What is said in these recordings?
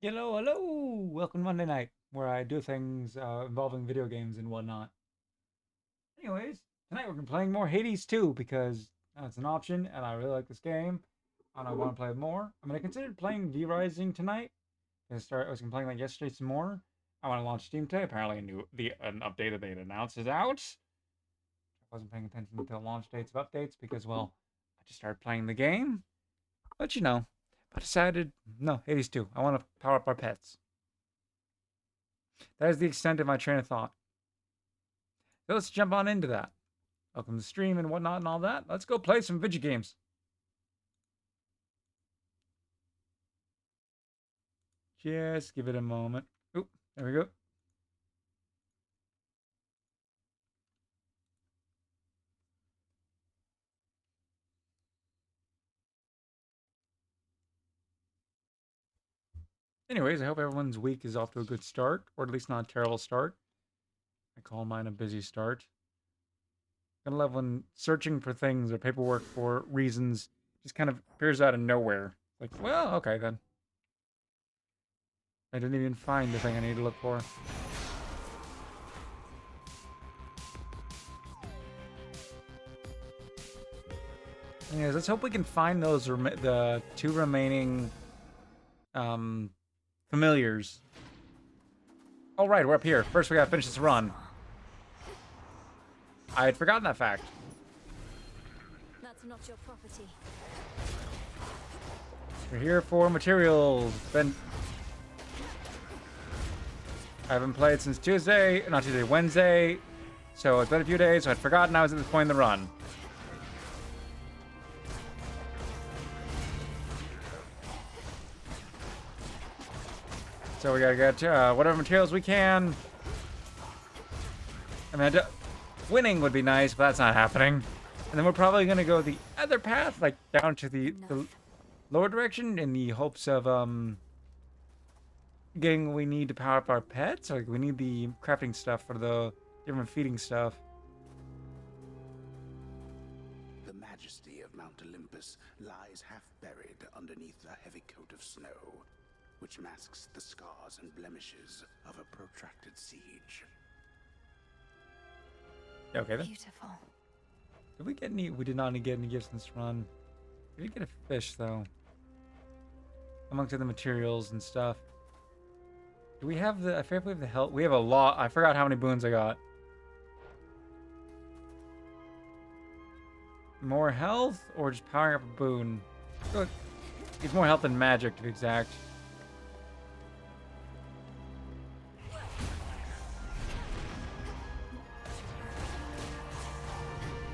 Hello, hello! Welcome to Monday night, where I do things involving video games and whatnot. Anyways, tonight we're playing more Hades 2 because it's an option and I really like this game and I want to play more. I'm going to consider playing V Rising tonight. I was playing like yesterday some more. I want to launch Steam today. Apparently, an update that they had announced is out. I wasn't paying attention to launch dates of updates because, well, I just started playing the game. But I decided no, Hades 2. I want to power up our pets. That is the extent of my train of thought. So let's jump on into that. Welcome to the stream and whatnot and all that. Let's go play some video games. Just give it a moment. Oop, there we go. Anyways, I hope everyone's week is off to a good start, or at least not a terrible start. I call mine a busy start. I love when searching for things or paperwork for reasons just kind of appears out of nowhere. Like, well, okay then. I didn't even find the thing I need to look for. Anyways, let's hope we can find the two remaining familiars. All right, we're up here. First, we gotta finish this run. I had forgotten that fact. That's not your property. We're here for materials. I haven't played since Wednesday. So it's been a few days, so I'd forgotten I was at this point in the run. So we gotta get whatever materials we can. I mean, winning would be nice, but that's not happening. And then we're probably gonna go the other path, like down to the lower direction, in the hopes of getting what we need to power up our pets. Like we need the crafting stuff for the different feeding stuff. The majesty of Mount Olympus lies half buried underneath a heavy coat of snow, which masks the scars and blemishes of a protracted siege. Okay then. Beautiful. Did we get any? We did not get any gifts in this run. We did get a fish though. Amongst other materials and stuff. Do we have the? I forget if we have the health. We have a lot. I forgot how many boons I got. More health or just powering up a boon? Good. It's more health than magic to be exact.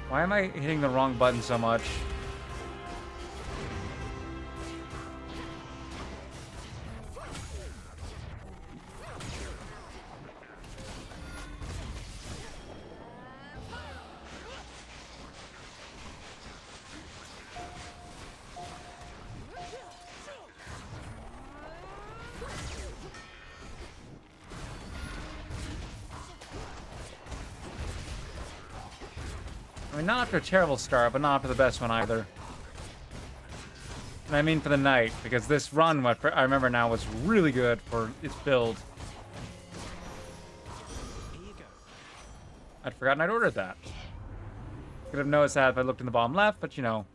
Why am I hitting the wrong button so much? I mean, not after a terrible start, but not after the best one either. And I mean for the night, because this run, what I remember now, was really good for its build. I'd forgotten I'd ordered that. Could have noticed that if I looked in the bottom left, but you know.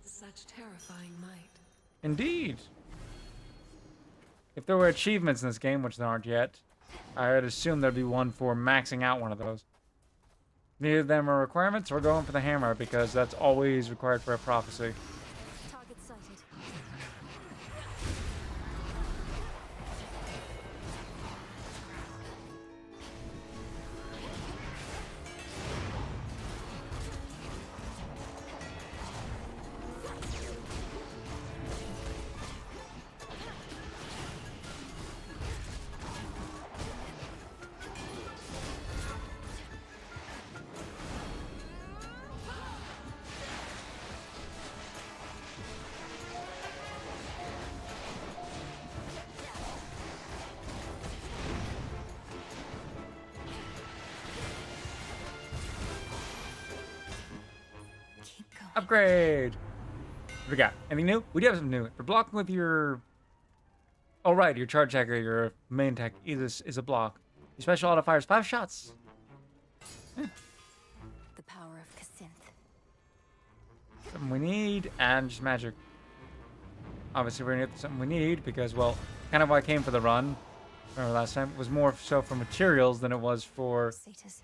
Such terrifying might. Indeed. If there were achievements in this game, which there aren't yet, I would assume there'd be one for maxing out one of those. Neither of them are requirements. We're going for the hammer because that's always required for a prophecy. Target sighted. Upgrade. What we got? Anything new? We do have something new. For blocking with your... Oh, right. Your charge attacker, your main attack is a block. Your special auto fires 5 shots. The power of Kacinth. Something we need, and just magic. Obviously, we're gonna get something we need because, well, kind of why I came for the run. Remember last time? It was more so for materials than it was for... Satyrs.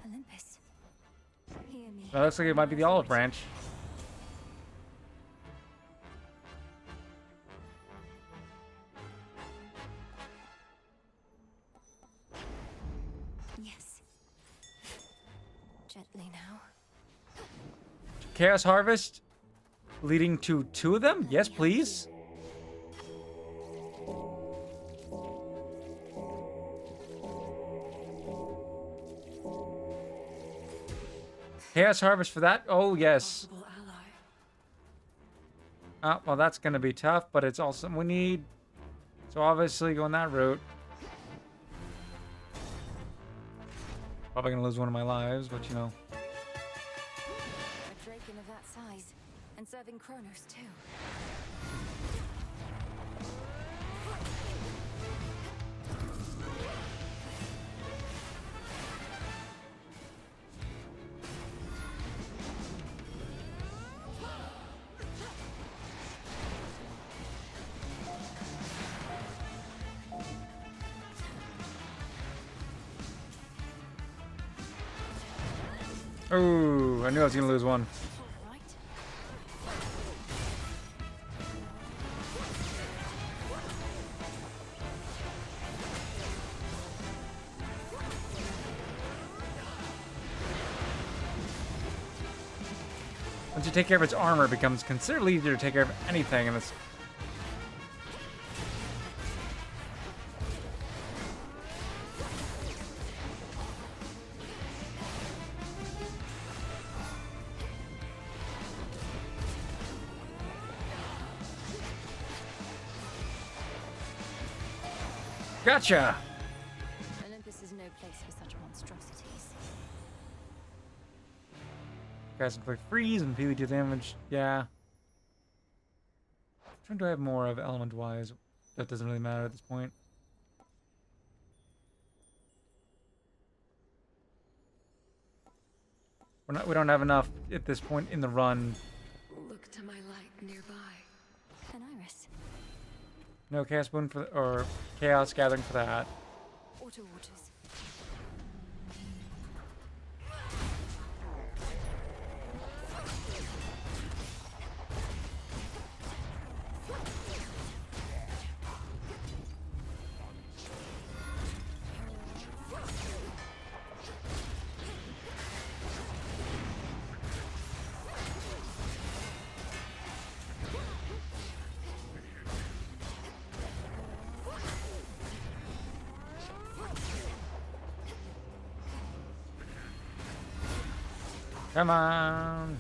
Olympus. Hear me. That looks like it might be the olive branch. Yes. Gently now. Chaos Harvest? Leading to 2 of them? Yes, please. Chaos Harvest for that? Oh, yes. Possible ally. Well, that's going to be tough, but it's also something we need. So obviously going that route. Probably going to lose one of my lives, but you know. A Draken of that size. And serving Kronos too. Oh, I knew I was going to lose one. All right. Once you take care of its armor, it becomes considerably easier to take care of anything in this. Gotcha! Olympus is no place for such monstrosities. Guys can click freeze and PV2 damage. Yeah. Which one do I have more of element wise? That doesn't really matter at this point. We don't have enough at this point in the run. Look to my light nearby. An iris. No chaos boon for or chaos gathering for that. Auto waters. Come on.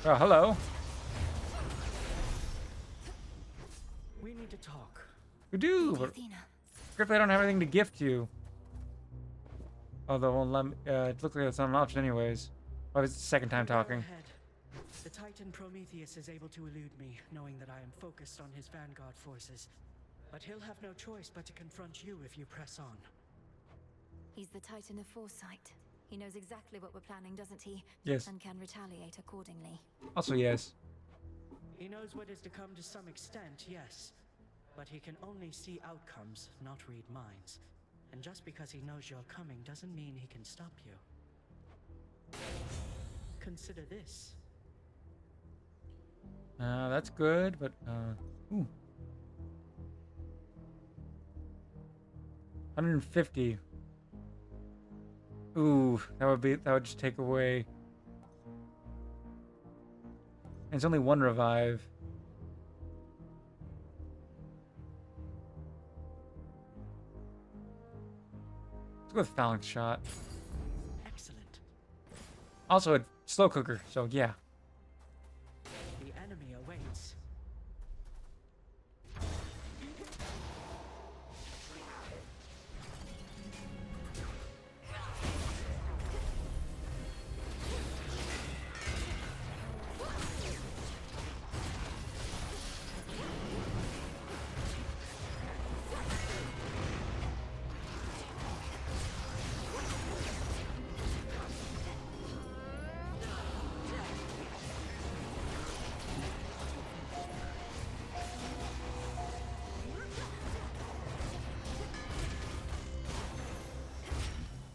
Oh, hello. We need to talk. We do, Lady but Athena. if I don't have anything to gift you. Although, well, it looks like it's not an option anyways. Oh, it's the second time talking. Go ahead. The Titan Prometheus is able to elude me, knowing that I am focused on his vanguard forces. But he'll have no choice but to confront you if you press on. He's the Titan of Foresight. He knows exactly what we're planning, doesn't he? Yes. And can retaliate accordingly. Also, yes. He knows what is to come to some extent, yes. But he can only see outcomes, not read minds. And just because he knows you're coming doesn't mean he can stop you. consider this. That's good, but ooh. 150. Ooh, that would just take away. And it's only one revive. Let's go with Phalanx Shot. Excellent. Also a slow cooker, so yeah. The enemy awaits.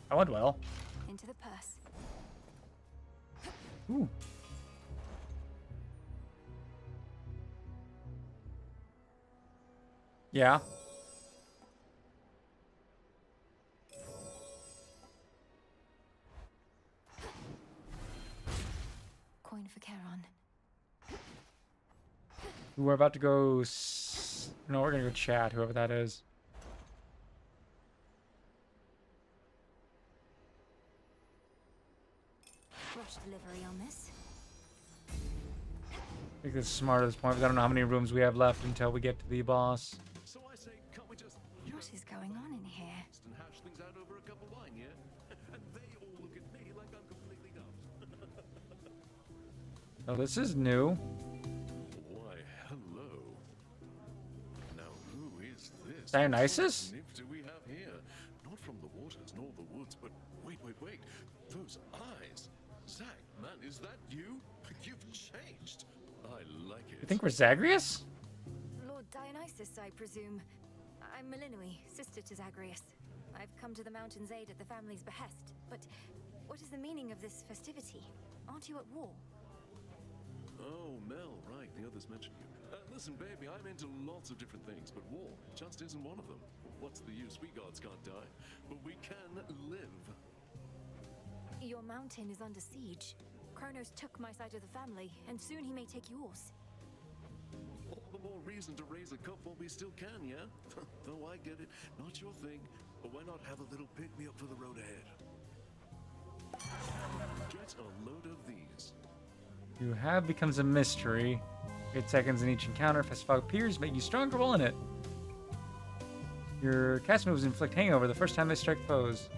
That went well. Into the purse. Ooh. Yeah. Coin for Charon. We're about to go. No, we're gonna go chat, whoever that is. Rush delivery on this. I think this is smart at this point, because I don't know how many rooms we have left until we get to the boss. So I say, can't we just What is going on in here? and hash things out over a cup of wine, yeah? And they all look at me like I'm completely daft. Oh, this is new. Why, hello. Now, who is this? Dionysus? What nymph do we have here? Not from the waters nor the woods, but wait. Those eyes. Zach, man, is that you? You've changed. I like it. You think we're Zagreus? Lord Dionysus, I presume. I'm Melinoi, sister to Zagreus. I've come to the mountain's aid at the family's behest. But what is the meaning of this festivity? Aren't you at war? Oh, Mel, right. The others mentioned you. Listen, baby, I'm into lots of different things, but war just isn't one of them. What's the use? We gods can't die, but we can live. Your mountain is under siege. Kronos took my side of the family, and soon he may take yours. All the more reason to raise a cup while we still can, yeah? Though I get it, not your thing. But why not have a little pick-me-up for the road ahead? Get a load of these. You have becomes a mystery. 8 seconds in each encounter. Festify appears, make you stronger while in it. Your cast moves inflict hangover the first time they strike foes.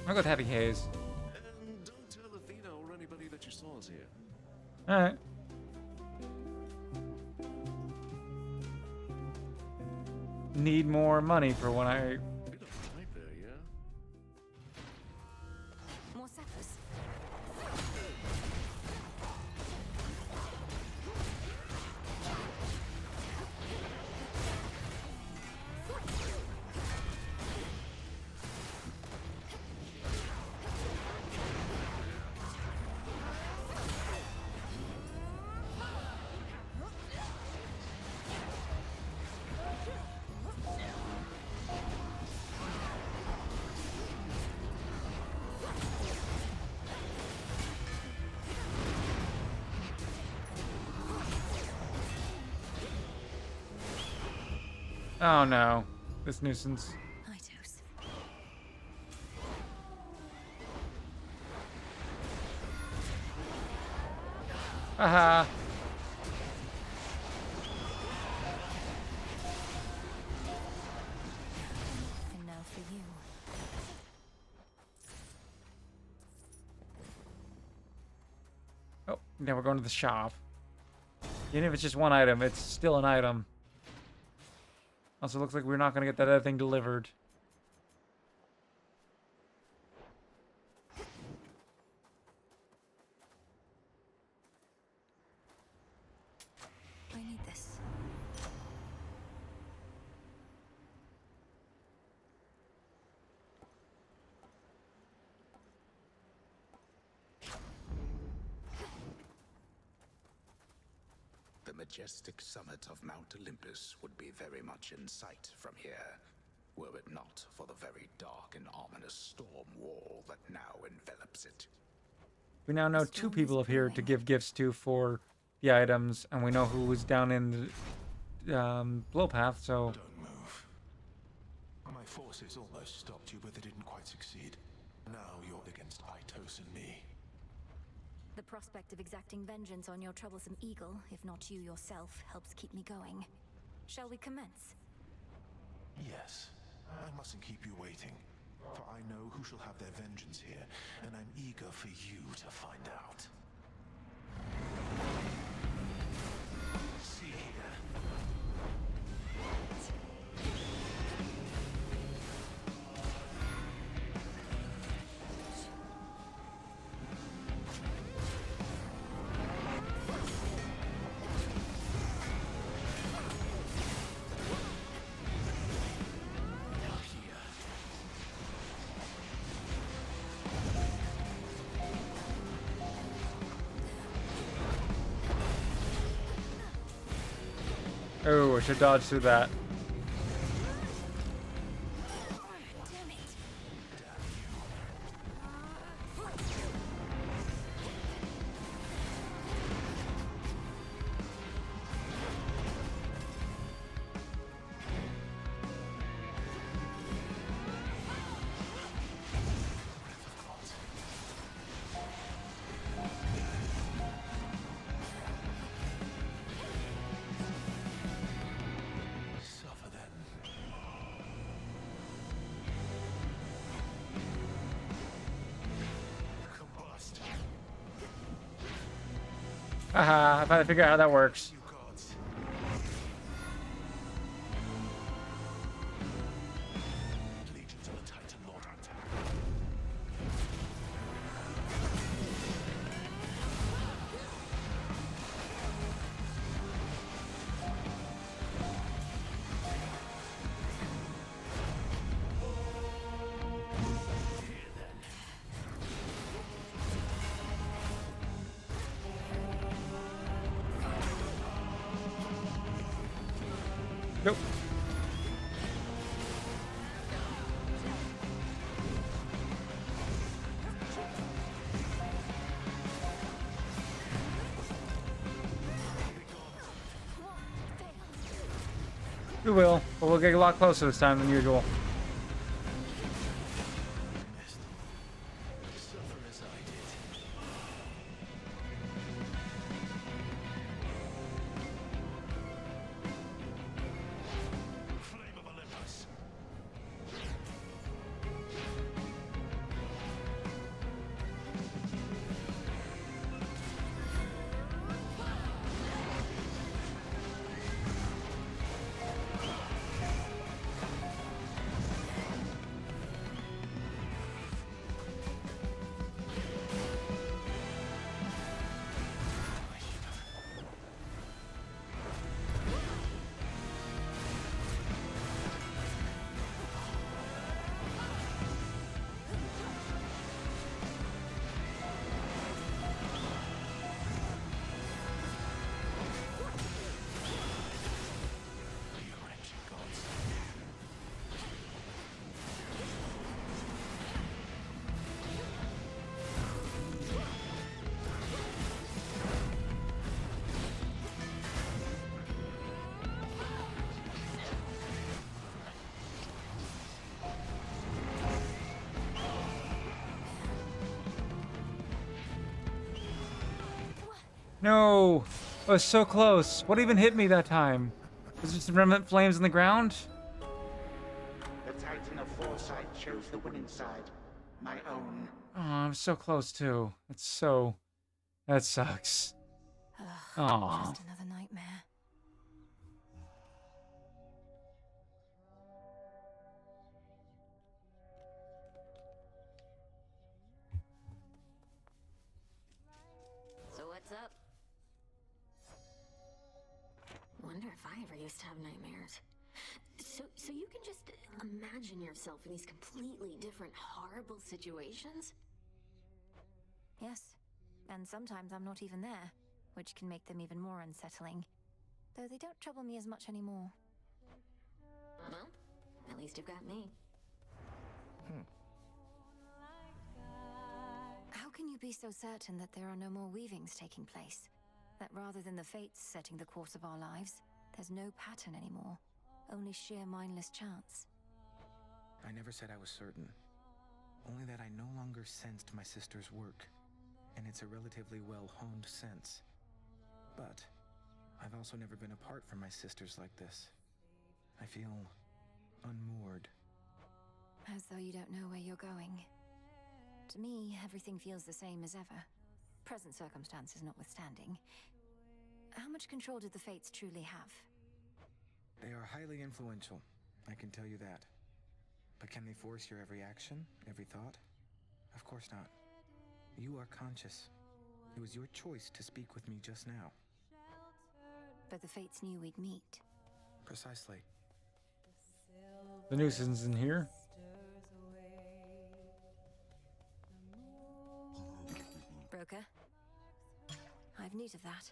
I'll go with Heavy Haze. And don't tell Athena or anybody that you saw us here. Alright. Need more money for when I... Bit of type there, yeah? More sappers. Oh no. This nuisance. Itos. Haha. And now for you. Oh, now we're going to the shop. Even if it's just one item, it's still an item. Also, looks like we're not going to get that other thing delivered. I need this. majestic summit of Mount Olympus would be very much in sight from here, were it not for the very dark and ominous storm wall that now envelops it. We now know two people have here to give gifts to for the items, and we know who was down in the blow path, so... Don't move. My forces almost stopped you, but they didn't quite succeed. Now you're against Aitos and me. The prospect of exacting vengeance on your troublesome eagle, if not you yourself, helps keep me going. Shall we commence? Yes. I mustn't keep you waiting, for I know who shall have their vengeance here, and I'm eager for you to find out. See here. Oh, I should dodge through that. Damn it. Suffer then. Combust. Haha, I finally figured out how that works. You gods. Legions of the Titan Lord are attack. Nope. We will, but we'll get a lot closer this time than usual. Missed. Suffer as I did. Flame of Olympus. You wretched gods. No! I was so close. What even hit me that time? Was it just remnant flames in the ground? The Titan of Foresight chose the winning side. My own. Oh, I'm so close too. It's so... That sucks. Aw. Just another nightmare. So what's up? Wonder if I ever used to have nightmares. So you can just imagine yourself in these completely different, horrible situations? Yes. And sometimes I'm not even there, which can make them even more unsettling. though they don't trouble me as much anymore. Well, at least you've got me. How can you be so certain that there are no more weavings taking place? That rather than the fates setting the course of our lives, there's no pattern anymore, only sheer mindless chance? I never said I was certain. Only that I no longer sensed my sister's work, and it's a relatively well-honed sense. But I've also never been apart from my sisters like this. I feel unmoored. As though you don't know where you're going. To me, everything feels the same as ever. Present circumstances notwithstanding. How much control did the fates truly have? They are highly influential, I can tell you that. But can they force your every action, every thought? Of course not. You are conscious. It was your choice to speak with me just now. But the fates knew we'd meet. Precisely. The nuisance in here. Broker, I've need of that.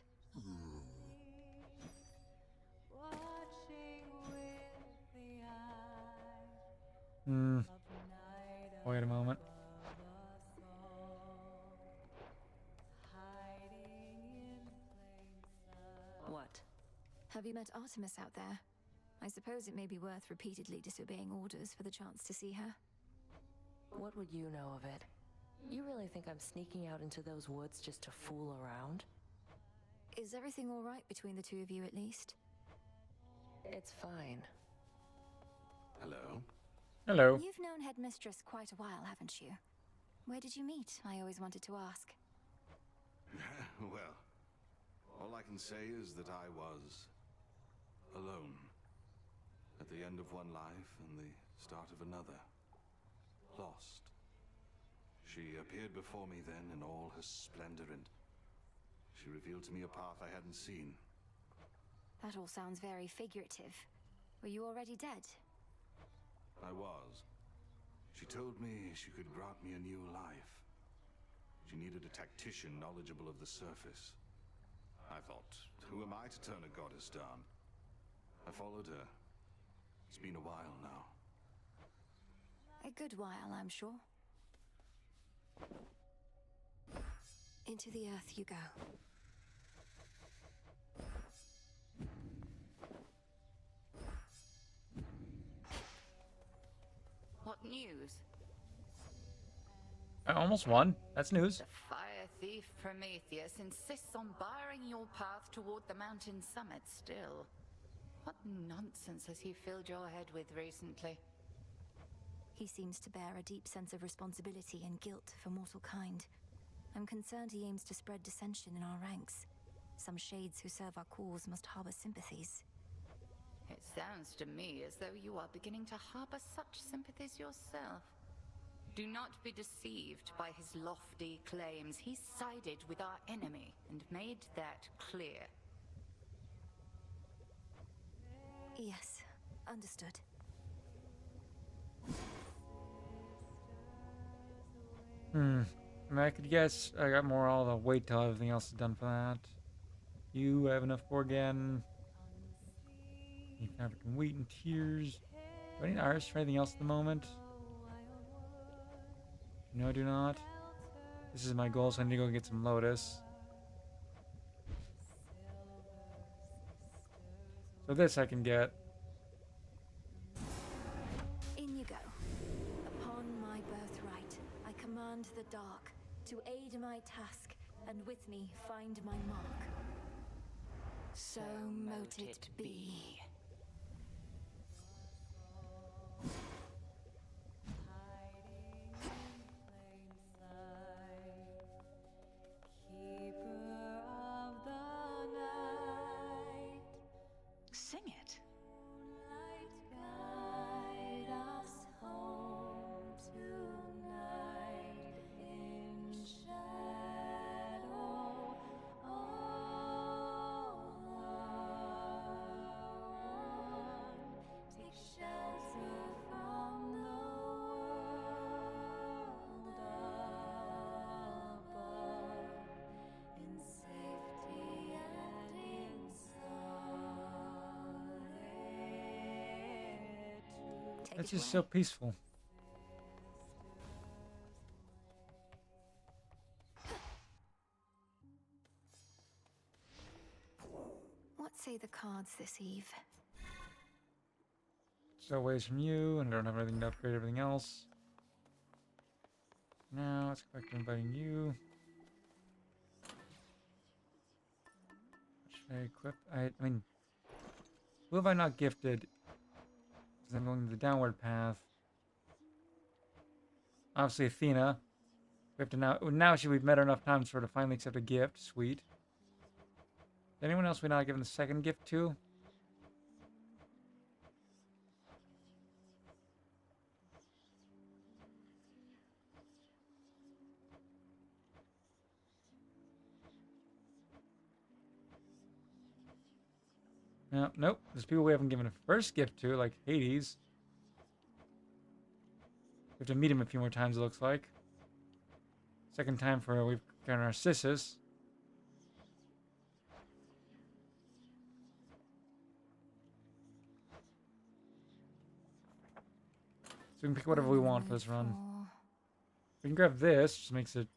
Wait a moment. What? Have you met Artemis out there? I suppose it may be worth repeatedly disobeying orders for the chance to see her. What would you know of it? You really think I'm sneaking out into those woods just to fool around? Is everything all right between the two of you, at least? It's fine. Hello? Hello. You've known Headmistress quite a while, haven't you? Where did you meet? I always wanted to ask. Well, all I can say is that I was alone. At the end of one life and the start of another. Lost. She appeared before me then in all her splendor, and she revealed to me a path I hadn't seen. That all sounds very figurative. Were you already dead? I was. She told me she could grant me a new life. She needed a tactician knowledgeable of the surface. I thought, who am I to turn a goddess down? I followed her. It's been a while now. A good while, I'm sure. Into the earth you go. What news? I almost won. That's news. The fire thief Prometheus insists on barring your path toward the mountain summit still. What nonsense has he filled your head with recently? He seems to bear a deep sense of responsibility and guilt for mortal kind. I'm concerned he aims to spread dissension in our ranks. Some shades who serve our cause must harbor sympathies. It sounds to me as though you are beginning to harbor such sympathies yourself. Do not be deceived by his lofty claims. He sided with our enemy and made that clear. Yes, understood. I mean, I could guess I got more. All the wait till everything else is done for that. You have enough for again. African wheat and tears. Do I need Iris for anything else at the moment? No, I do not. This is my goal, so I need to go get some Lotus. So this I can get. In you go. Upon my birthright, I command the dark to aid my task, and with me find my mark. So mote it be. Sing it. It's just so peaceful. What say the cards this eve? So ways from you, and I don't have anything to upgrade everything else. Now let's go back to inviting you. What should I equip? I mean, who have I not gifted? Because I'm going the downward path. Obviously Athena. We have to now we've met her enough times for her to finally accept a gift. Sweet. Is anyone else we not given the second gift to? No, nope. There's people we haven't given a first gift to, like Hades. We have to meet him a few more times, it looks like. Second time for we've got Narcissus. So we can pick whatever we want for this run. We can grab this, just makes it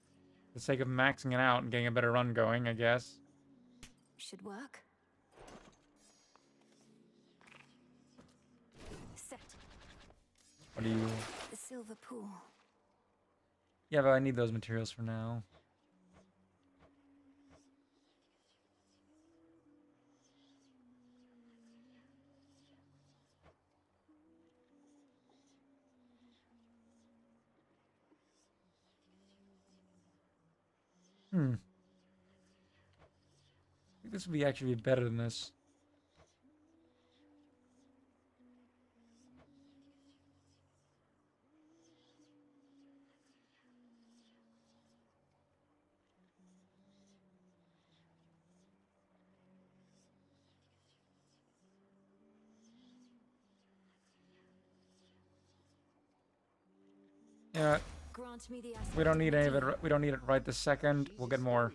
for the sake of maxing it out and getting a better run going, I guess. Should work. Set. What do you... The silver pool. Yeah, but I need those materials for now. I think this would be actually be better than this. Yeah, Grant me the we don't need any of it. We don't need it right this second. We'll get more.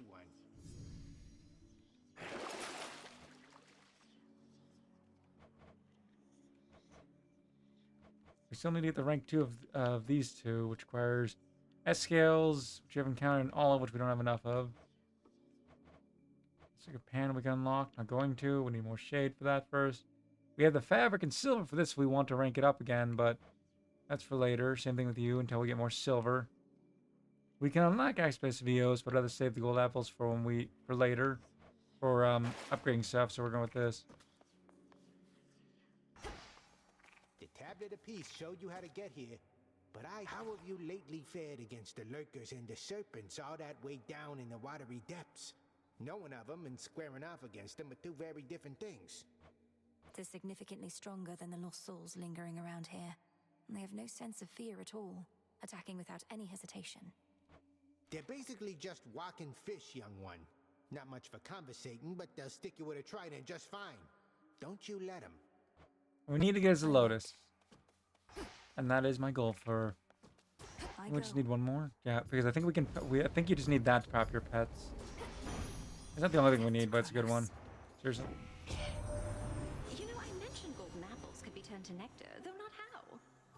We still need to get the rank 2 of these two, which requires S scales, which you haven't counted, and all of which we don't have enough of. It's like a pan we can unlock. Not going to. We need more shade for that first. We have the fabric and silver for this if we want to rank it up again, but that's for later. Same thing with you until we get more silver. We can unlock X-Space VOs, but I'd rather save the gold apples for later for upgrading stuff. So we're going with this. The tablet apiece showed you how to get here, but how have you lately fared against the lurkers and the serpents all that way down in the watery depths? Knowing of them and squaring off against them are two very different things. They're significantly stronger than the lost souls lingering around here. And they have no sense of fear at all, attacking without any hesitation. They're basically just walking fish, young one. Not much for conversating, but they'll stick you with a trident just fine. Don't you let them. We need to get us a Lotus. And that is my goal for... We just need one more? Yeah, because I think we can... I think you just need that to prop your pets. It's not the only thing we need, but it's a good one. Seriously. You know, I mentioned golden apples could be turned to nectar, though not how.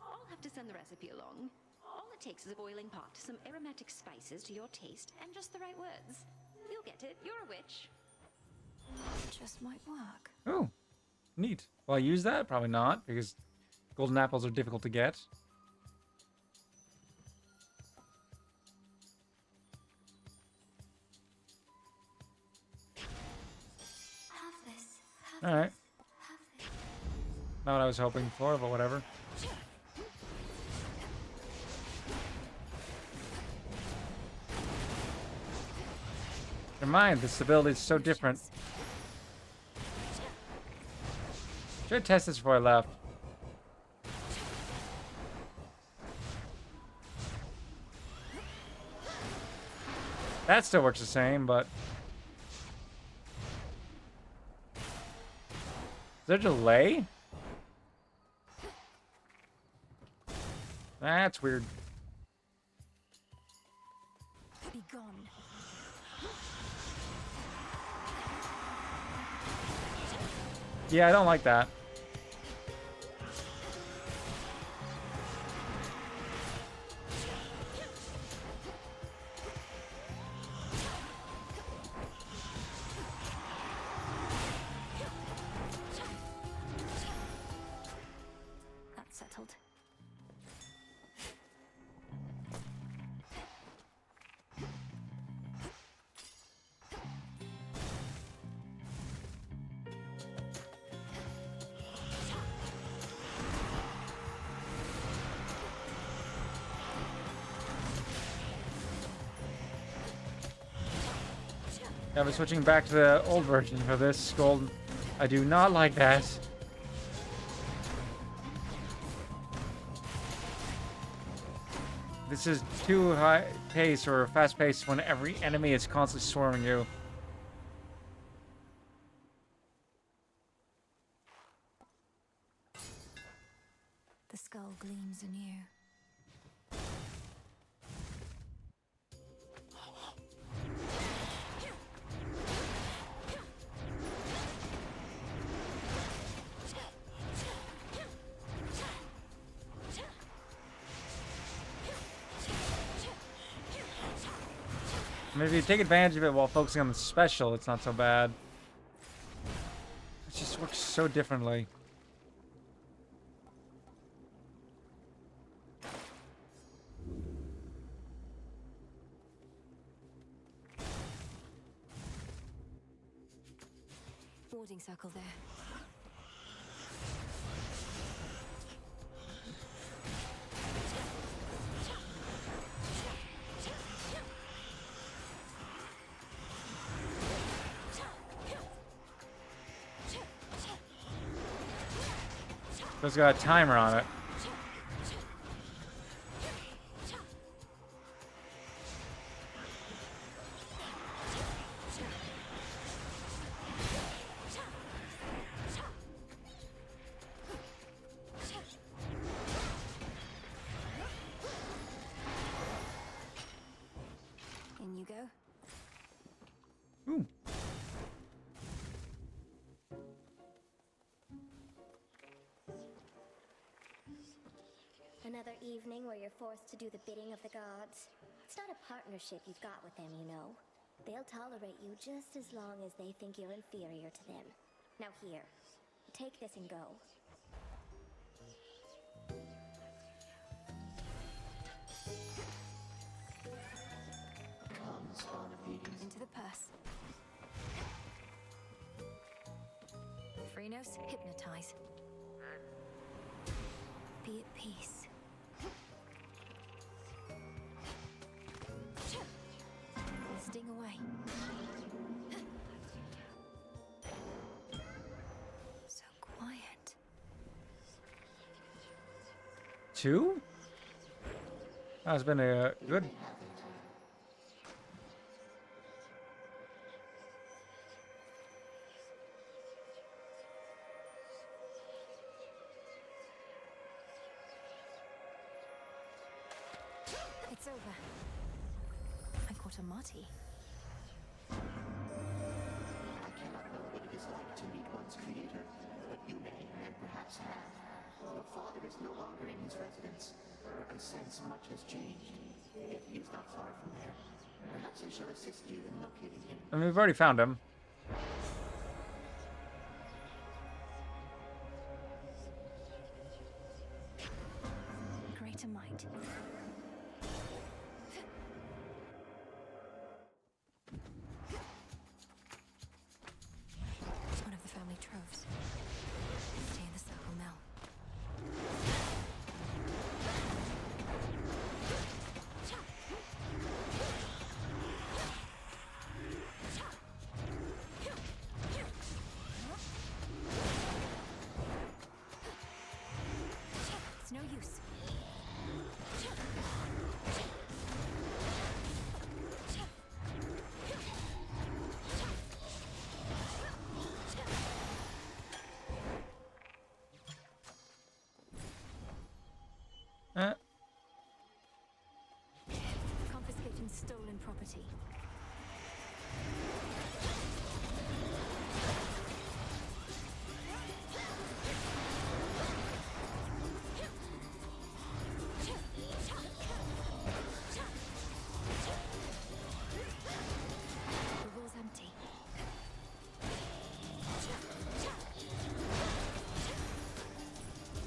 I'll have to send the recipe along. All it takes is a boiling pot, some aromatic spices to your taste, and just the right words. You'll get it. You're a witch. Just might work. Oh, neat. Will I use that? Probably not, because golden apples are difficult to get. Alright. Not what I was hoping for, but whatever. Never mind, this ability is so different. Should I test this before I left? That still works the same, but... Is there a delay? That's weird. Be gone. Yeah, I don't like that. Yeah, we're switching back to the old version for this gold. I do not like that. This is too high pace or fast paced when every enemy is constantly swarming you. The skull gleams anew. I mean, if you take advantage of it while focusing on the special, it's not so bad. It just works so differently. Warding circle there. It's got a timer on it. In you go. Ooh. Another evening where you're forced to do the bidding of the gods. It's not a partnership you've got with them, you know. They'll tolerate you just as long as they think you're inferior to them. Now here, take this and go. Into the purse. Phrenos, hypnotize. Be at peace. Sting away. So quiet. 2? That's been a good. It's over. I caught a Marty. I cannot know what it is like to meet one's creator, but you may and perhaps have. Your father is no longer in his residence. I sense much has changed. If he is not far from there, perhaps I shall assist you in locating him. I mean, we've already found him. Greater might. One of the family troves. Stay in the circle now. It's no use. Confiscating stolen property. The wall's empty.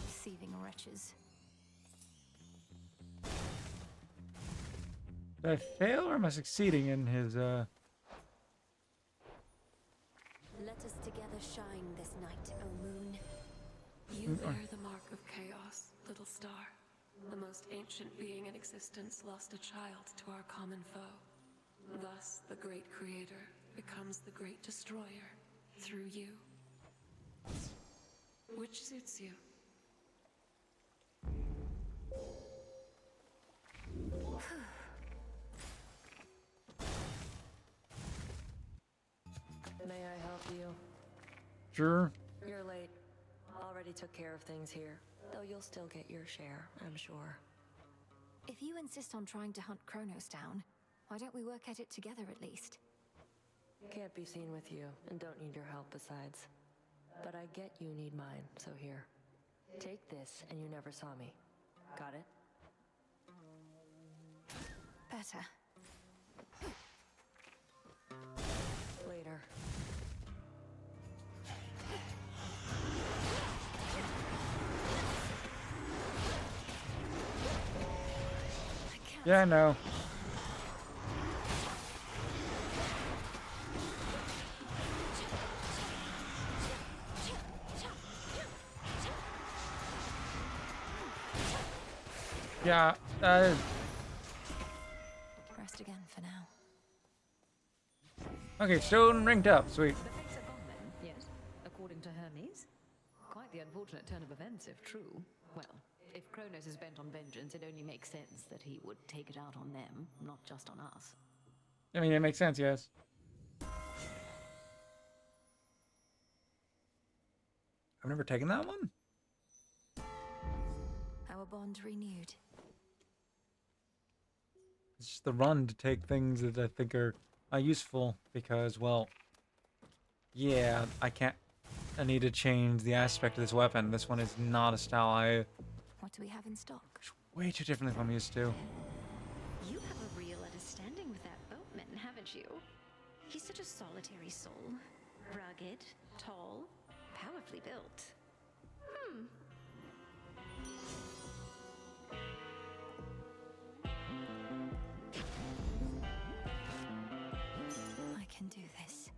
Deceiving wretches. Did I fail or am I succeeding in his, Let us together shine this night, O moon. You bear the mark of chaos, little star. The most ancient being in existence lost a child to our common foe. Thus, Thus, the great creator becomes the great destroyer through you. Which suits you? May I help you? Sure. You're late. Already took care of things here, though you'll still get your share, I'm sure. If you insist on trying to hunt Kronos down, why don't we work at it together at least? Can't be seen with you, and don't need your help besides. But I get you need mine, so here. Take this, and you never saw me. Got it? Better. Later. Yeah, I know. Yeah, Rest again for now. okay, stone ranked up. Sweet. The face of Bowman, yes, according to Hermes. Quite the unfortunate turn of events, if true. Well, if Kronos is bent on vengeance, it only makes sense that he would take it out on them, not just on us. I mean, it makes sense, yes. I've never taken that one. Our bond renewed. It's just the run to take things that I think are useful because, well, yeah, I need to change the aspect of this weapon. This one is not a style What do we have in stock? way too different than I'm used to. You have a real understanding with that boatman, haven't you? He's such a solitary soul. Rugged, tall, powerfully built. I can do this.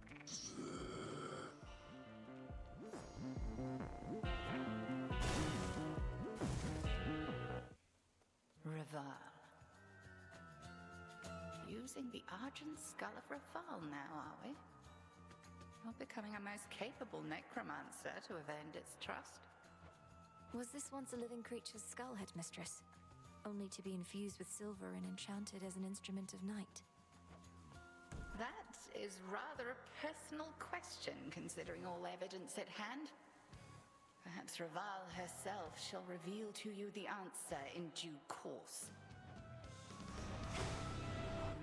Raval. Using the Argent Skull of Raval now, are we? You're becoming a most capable necromancer to have earned its trust. Was this once a living creature's skull, Headmistress? Only to be infused with silver and enchanted as an instrument of night. That is rather a personal question, considering all evidence at hand. Perhaps Raval herself shall reveal to you the answer in due course.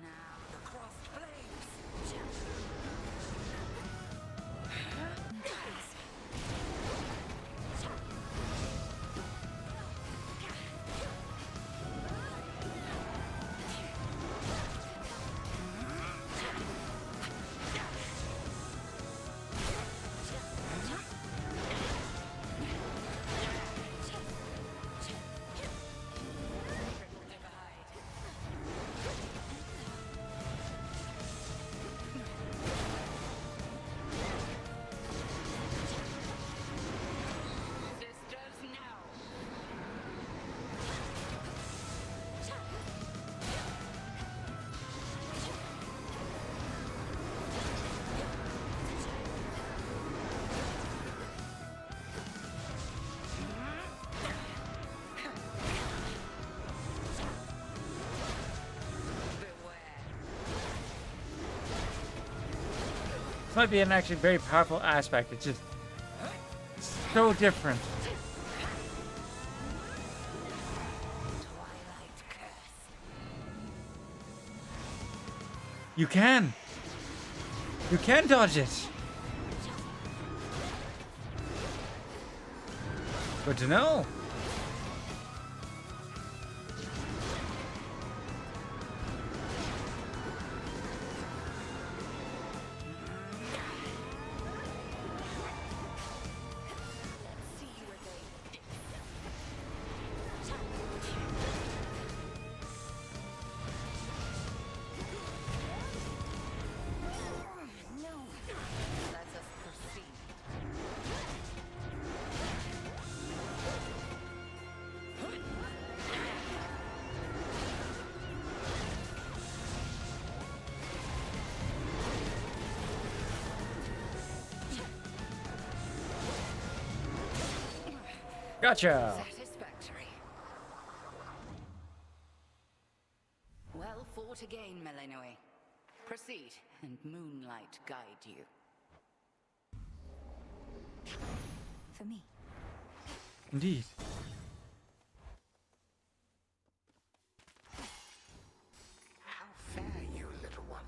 Now, the crossed flames! This might be an actually very powerful aspect. It's just so different. You can dodge it. Good to know. Gotcha. Satisfactory. Well fought again, Melanoi. Proceed, and moonlight guide you. For me. Indeed. How fare you, little one?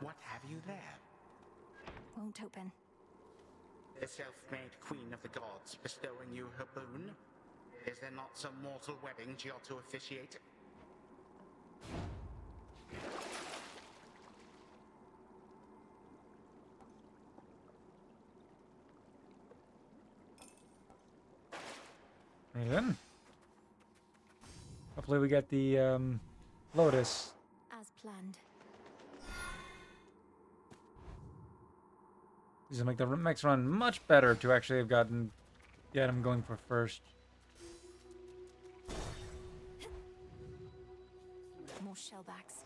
What have you there? Won't open. The self-made queen of the gods bestowing you her boon? Is there not some mortal wedding she ought to officiate? Right then. Hopefully we get the Lotus. As planned. These will make the next run much better to actually have get him going for first. More shellbacks.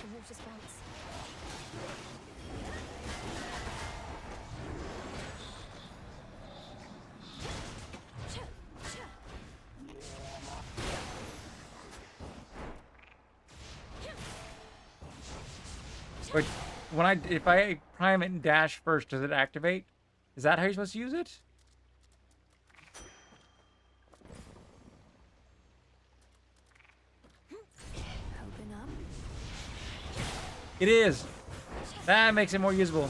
The water spouts. But if I prime it and dash first, does it activate? Is that how you're supposed to use it? Open up. It is. That makes it more usable.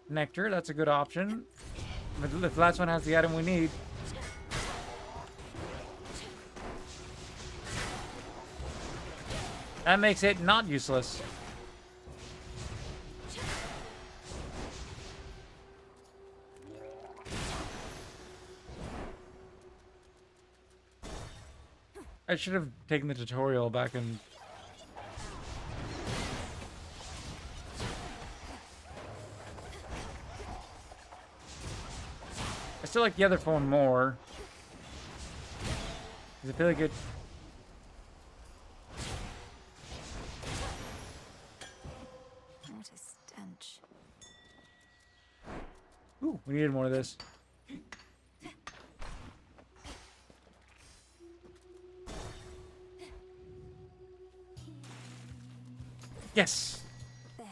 Nectar, that's a good option. If the last one has the item we need. That makes it not useless. I should have taken the tutorial back in... I still like the other phone more. Because I feel like it... What a stench. Ooh, we needed more of this. Yes! There.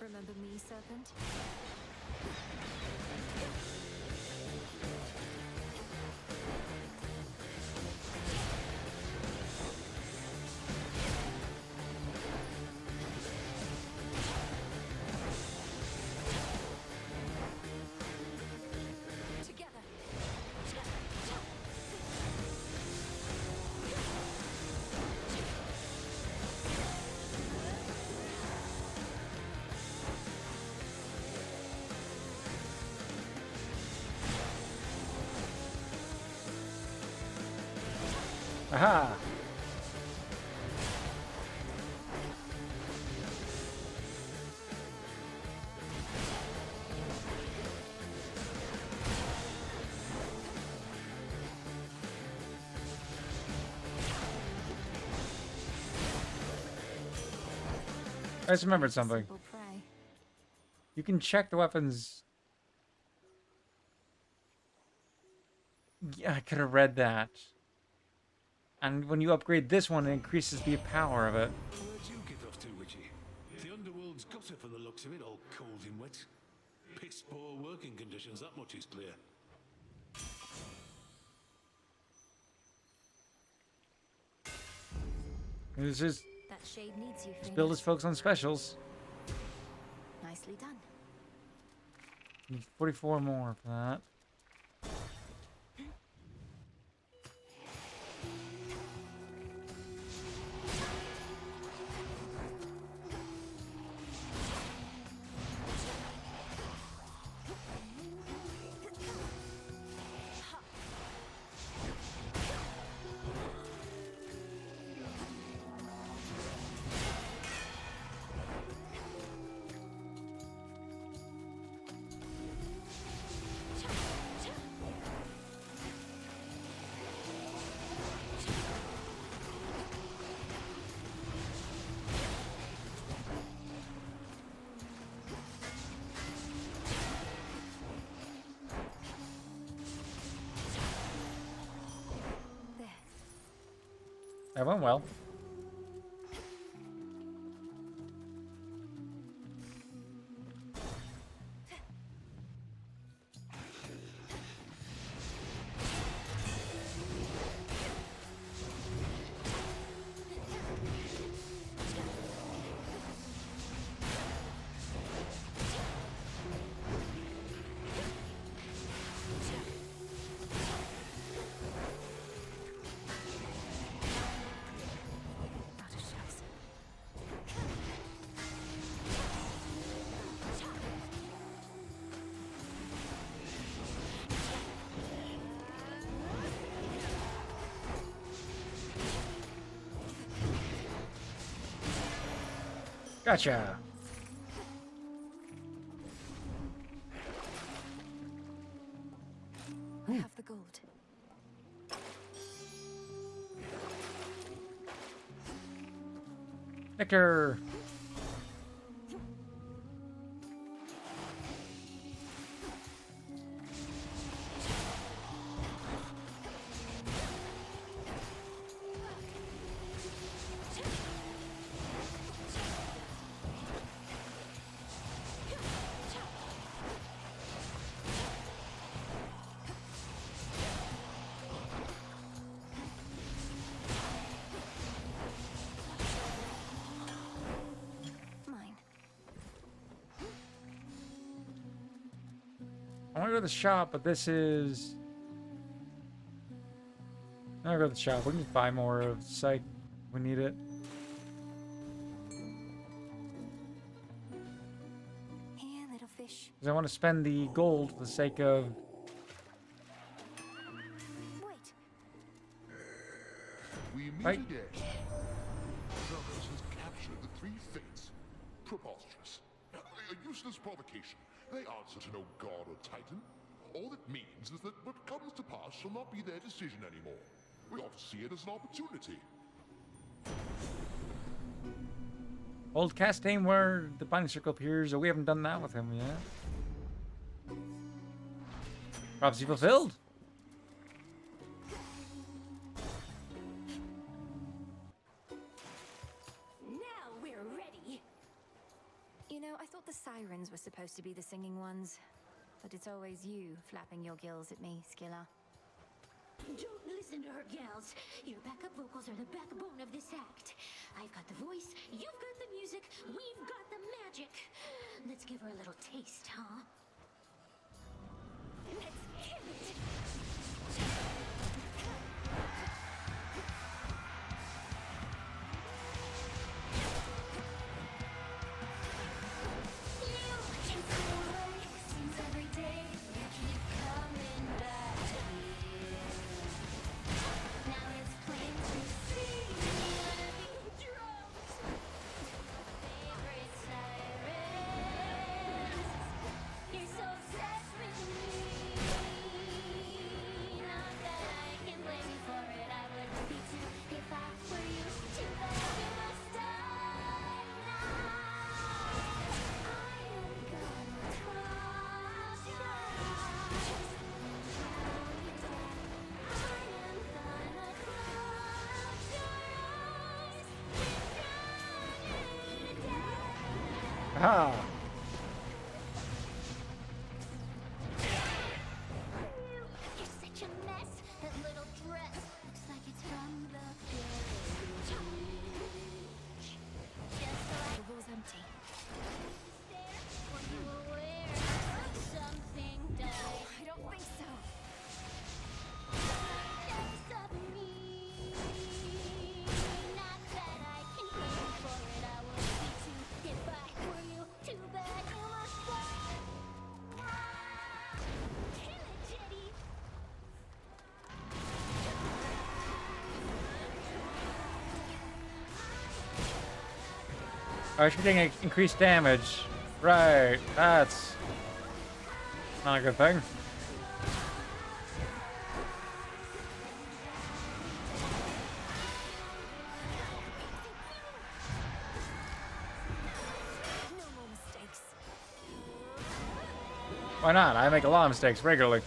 Remember me, serpent? Together. Aha! I just remembered something. Simple prey. You can check the weapons. Yeah, I could have read that. And when you upgrade this one, it increases the power of it. Where'd you get off to, Witchy? The underworld's got her from the looks of it, all cold and wet. Piss poor working conditions, that much is clear. This is That shade needs you, this Finn. build is focused on specials. Nicely done. Need 44 more for that. That went well. Gotcha. I have the gold. Victor. I want to go to the shop, but this is... I'm gonna go to the shop. We can buy more of Psych. We need it. Here, little fish. Because I want to spend the gold for the sake of... We meet Right. again. Xerxes has captured the three fates. Preposterous. A useless provocation. They answer to no god or titan. All it means is that what comes to pass shall not be their decision anymore. We ought to see it as an opportunity. Old Castaigne where the binding circle appears. We haven't done that with him yet. Prophecy fulfilled. Now we're ready. You know, I thought the sirens were supposed to be the singing ones. But it's always you flapping your gills at me, Skilla. Don't listen to her, gals. Your backup vocals are the backbone of this act. I've got the voice, you've got the music, we've got the magic. Let's give her a little taste, huh? Let's give it! Aha! You're such a mess. That little dress looks like it's from the village. Just like The room's empty. when you were aware something died. I don't think so. That's of me. Not that I can pay for it. I would be too if I were you. Too bad you must die. Kill it, Jetty. Alright, she's getting increased damage. Right, that's not a good thing. No more mistakes. Why not? I make a lot of mistakes regularly.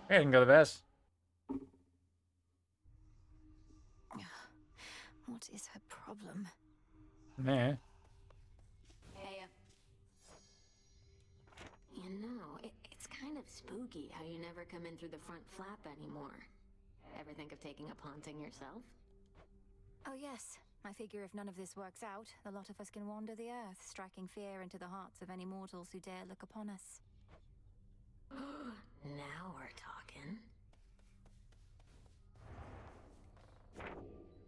Hey, I can go the best. What is her problem? Meh. Hey, You know, it's kind of spooky how you never come in through the front flap anymore. Ever think of taking up haunting yourself? Oh yes. I figure if none of this works out, a lot of us can wander the earth, striking fear into the hearts of any mortals who dare look upon us. Now we're talking.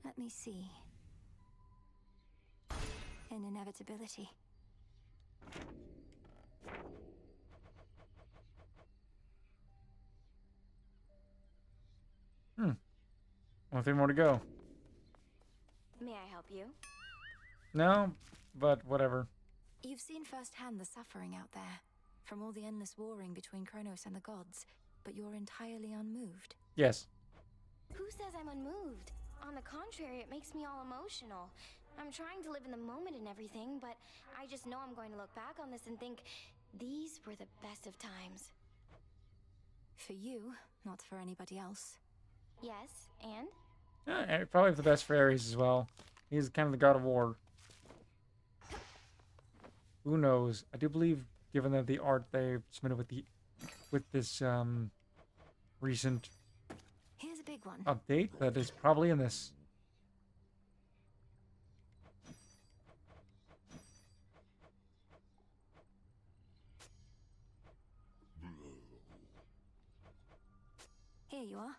Let me see. An inevitability. One thing more to go. May I help you? No, but whatever. You've seen firsthand the suffering out there, from all the endless warring between Kronos and the gods, but you're entirely unmoved. Yes. Who says I'm unmoved? On the contrary, it makes me all emotional. I'm trying to live in the moment and everything, but I just know I'm going to look back on this and think, these were the best of times. For you, not for anybody else. Yes, and? Probably the best for Ares as well. He's kind of the god of war. Who knows? I do believe, given that the art they submitted with this recent Here's a big one. update, that is probably in this. Here you are.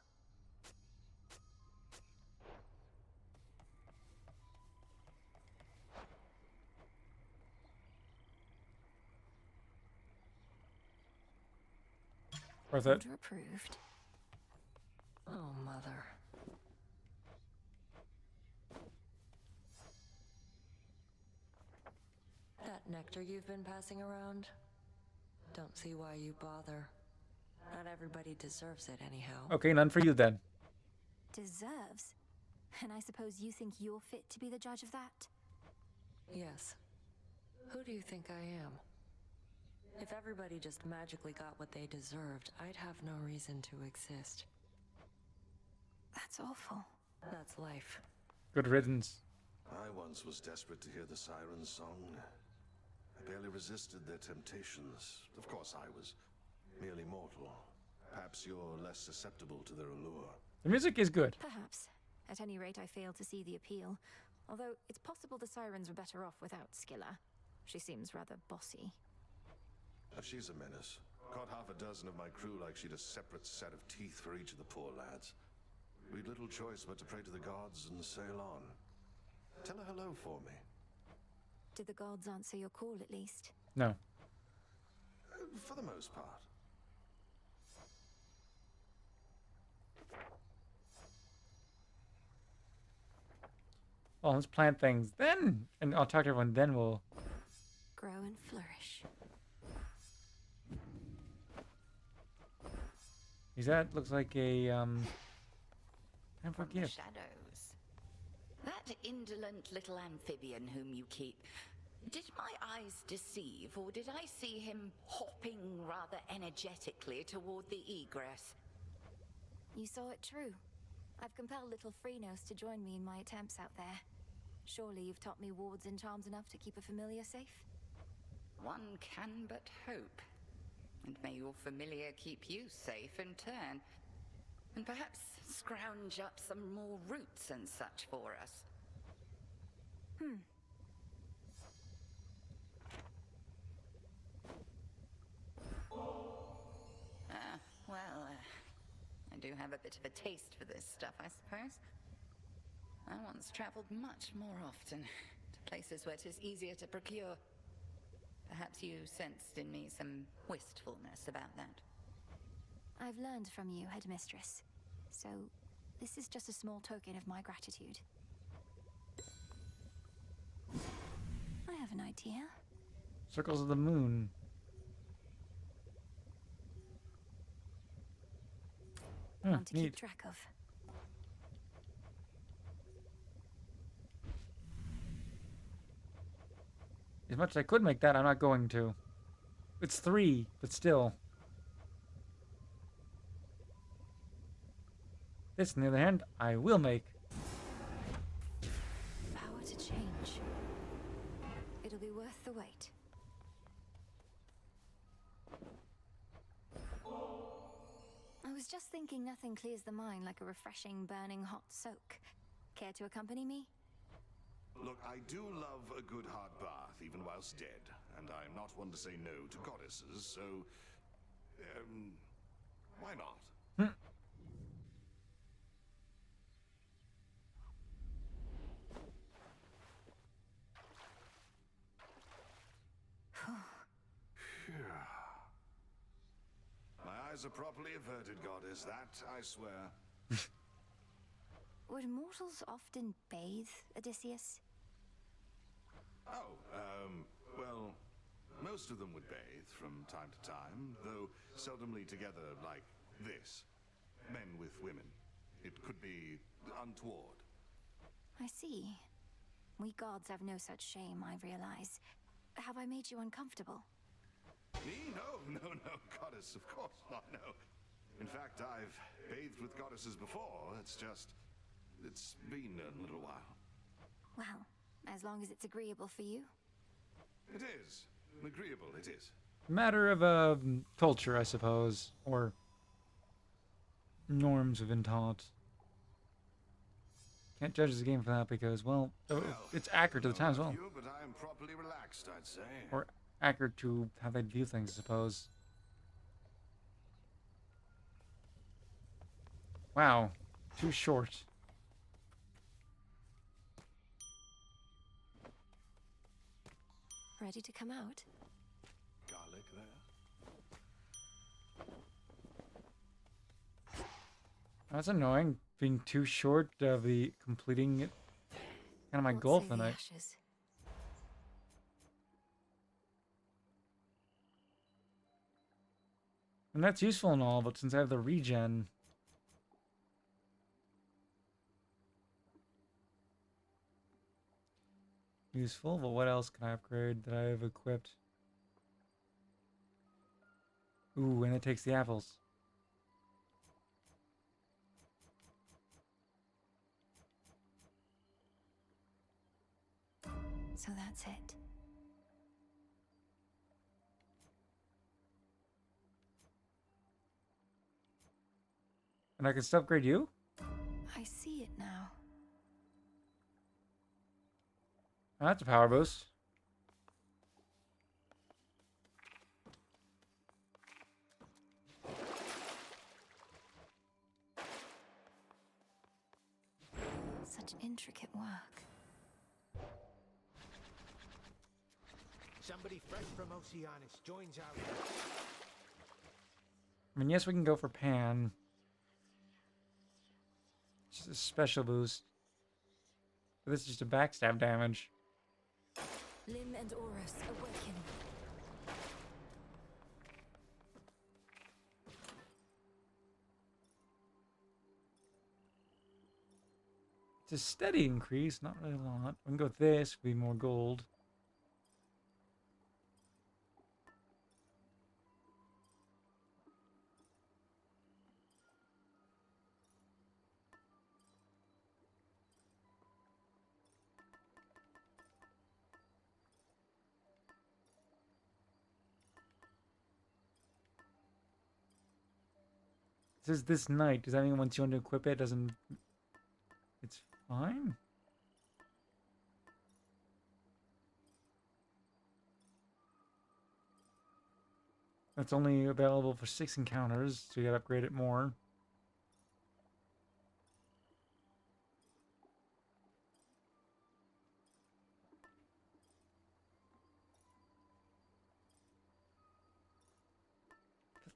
Worth it. Order approved. Oh, Mother. That nectar you've been passing around? Don't see why you bother. Not everybody deserves it anyhow. Okay, none for you then. Deserves? And I suppose you think you're fit to be the judge of that? Yes. Who do you think I am? If everybody just magically got what they deserved, I'd have no reason to exist. That's awful. That's life. Good riddance. I once was desperate to hear the siren's song. I barely resisted their temptations. Of course, I was merely mortal. Perhaps you're less susceptible to their allure. The music is good. Perhaps. At any rate, I fail to see the appeal. Although, it's possible the sirens were better off without Skilla. She seems rather bossy. She's a menace. Caught half a dozen of my crew like she'd a separate set of teeth for each of the poor lads. We'd little choice but to pray to the gods and sail on. Tell her hello for me. Did the gods answer your call at least? No. For the most part. Well, let's plant things then, and I'll talk to everyone. Then we'll grow and flourish. Is that looks like a time for a From the gift? shadows. That indolent little amphibian whom you keep. Did my eyes deceive, or did I see him hopping rather energetically toward the egress? You saw it true. I've compelled little Freenos to join me in my attempts out there. Surely you've taught me wards and charms enough to keep a familiar safe? One can but hope. And may your familiar keep you safe in turn. And perhaps scrounge up some more roots and such for us. I do have a bit of a taste for this stuff, I suppose. I once travelled much more often, to places where 'tis easier to procure. Perhaps you sensed in me some wistfulness about that. I've learned from you, Headmistress. So, this is just a small token of my gratitude. I have an idea. Circles of the moon. One to keep Neat. track of. As much as I could make that, I'm not going to. It's 3, but still. This, on the other hand, I will make. Power to change. It'll be worth the wait. I was just thinking nothing clears the mind like a refreshing, burning hot soak. Care to accompany me? Look, I do love a good hot bath, even whilst dead, and I'm not one to say no to goddesses, so... why not? My eyes are properly averted, goddess, that I swear. Would mortals often bathe, Odysseus? Oh, well, most of them would bathe from time to time, though seldomly together like this. Men with women. It could be untoward. I see. We gods have no such shame, I realize. Have I made you uncomfortable? Me? No, goddess, of course not, no. In fact, I've bathed with goddesses before, it's been a little while. Well, as long as it's agreeable for you. It is. Agreeable, it is. Matter of culture, I suppose, or norms have been taught. Can't judge the game for that because, well, it's accurate to the time as well. But I am properly relaxed, I'd say. Or accurate to how they view things, I suppose. Wow, too short. Ready to come out? Garlic there. That's annoying, being too short of the completing it. Kind of my goal for the night. Ashes? And that's useful and all, but since I have the regen... Useful, but what else can I upgrade that I have equipped? Ooh, and it takes the apples. So that's it. And I can still upgrade you? I see it now. Oh, that's a power boost. Such intricate work. Somebody fresh from Oceanus joins our... I mean, yes, we can go for Pan. Just a special boost. But this is just a backstab damage. Lim and Oros, awaken. It's a steady increase, not really a lot. We can go with this, be more gold. It says this night. Does that mean once you want to equip it, doesn't... It's fine? That's only available for 6 encounters, so you gotta upgrade it more.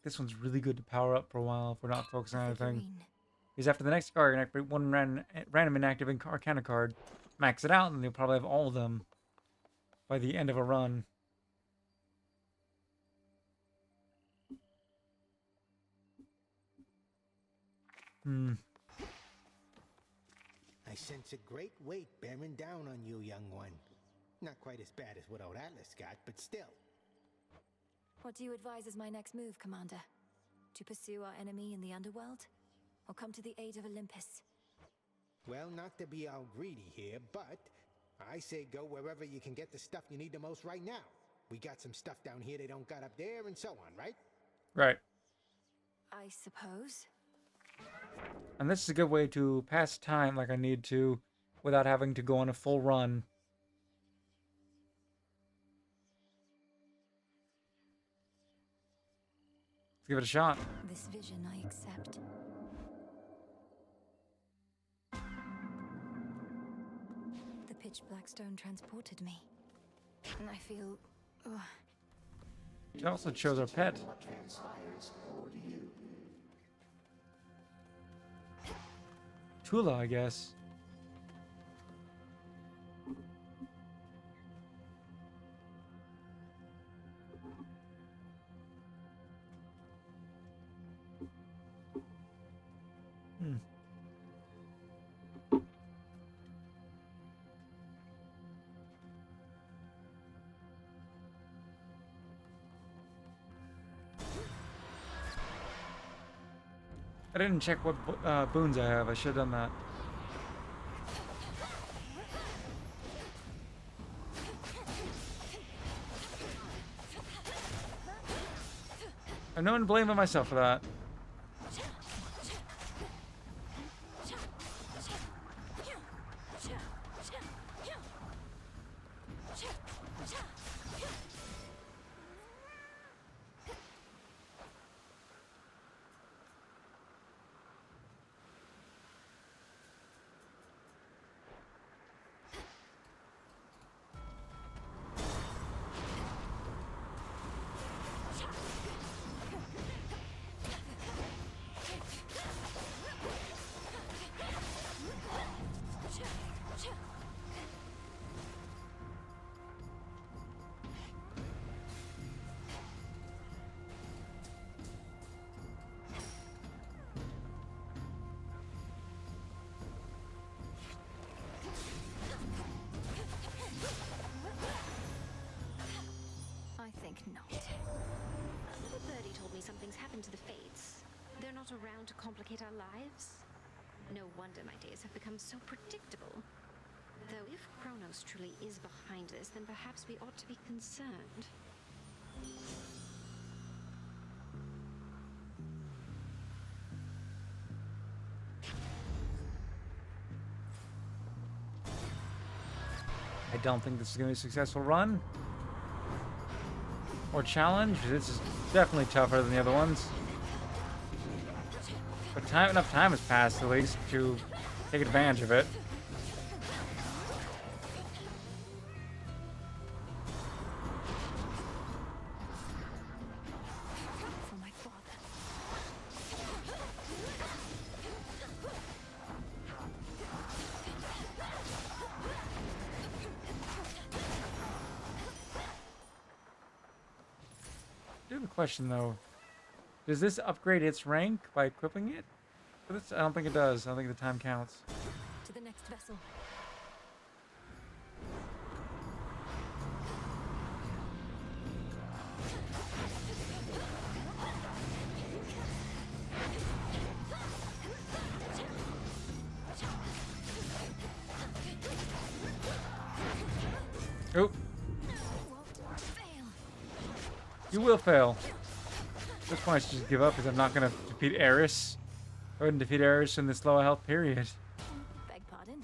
This one's really good to power up for a while if we're not focusing on anything. Because after the next card, you're going to activate one random inactive Arcana card, max it out, and you'll probably have all of them by the end of a run. I sense a great weight bearing down on you, young one. Not quite as bad as what old Atlas got, but still. What do you advise as my next move, Commander? To pursue our enemy in the underworld? or come to the aid of Olympus? Well, not to be all greedy here, but I say go wherever you can get the stuff you need the most right now. We got some stuff down here they don't got up there, and so on, right? Right. I suppose. And this is a good way to pass time like I need to without having to go on a full run. Let's give it a shot. This vision I accept. The pitch black stone transported me. And I feel... She also chose our pet. What transpires over to you? Tula, I guess. I didn't check what boons I have. I should have done that. I have no one to blame but myself for that. I think not. A little birdie told me something's happened to the Fates. They're not around to complicate our lives. No wonder my days have become so predictable. Though if Kronos truly is behind this, then perhaps we ought to be concerned. I don't think this is going to be a successful run. Or challenge. This is definitely tougher than the other ones. But enough time has passed at least to take advantage of it. For my father. I do have a question though. Does this upgrade its rank by equipping it? I don't think it does. I don't think the time counts. To the next vessel. Oh. You will fail. At this point I should just give up because I'm not going to defeat Eris. I wouldn't defeat Eris in this low health period. Beg pardon?